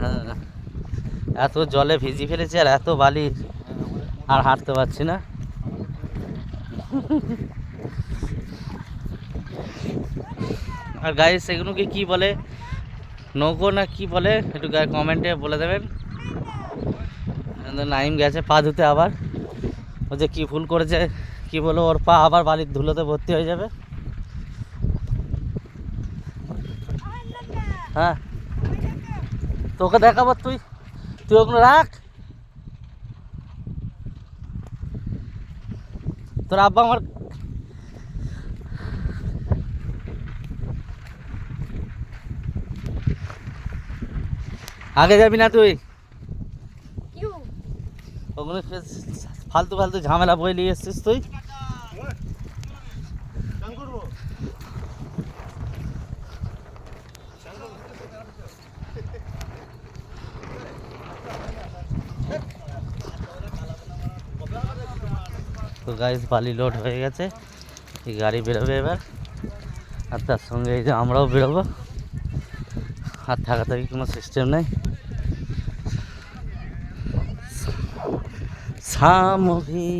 হ্যাঁ, এত জলে ভিজি ফেলেছি আর এত বালি, আর হাঁটতে পারছি না। আর গাইস এগুলোকে কি বলে, নৌকো না কি বলে, একটু কমেন্টে বলে দেবেন। নাইম গেছে পা ধুতে আবার, ও যে কি ভুল করেছে কি বলবো, ওর পা আবার বালির ধুলোতে ভর্তি হয়ে যাবে। হ্যাঁ তোকে দেখাবো, তুই তুই ওগুলো রাখ। তোর আব্বা আমার আগে যাবি না তুই, ওগুলো ফালতু ফালতু ঝামেলা বই নিয়ে এসছিস তুই। তো গাইস বালি লোড হয়ে গেছে, এই গাড়ি বেরোবে এবার, আর তার সঙ্গে এই যে আমরাও বেরোবো। আর থাকা থাকি কোনো সিস্টেম নেই। সামভি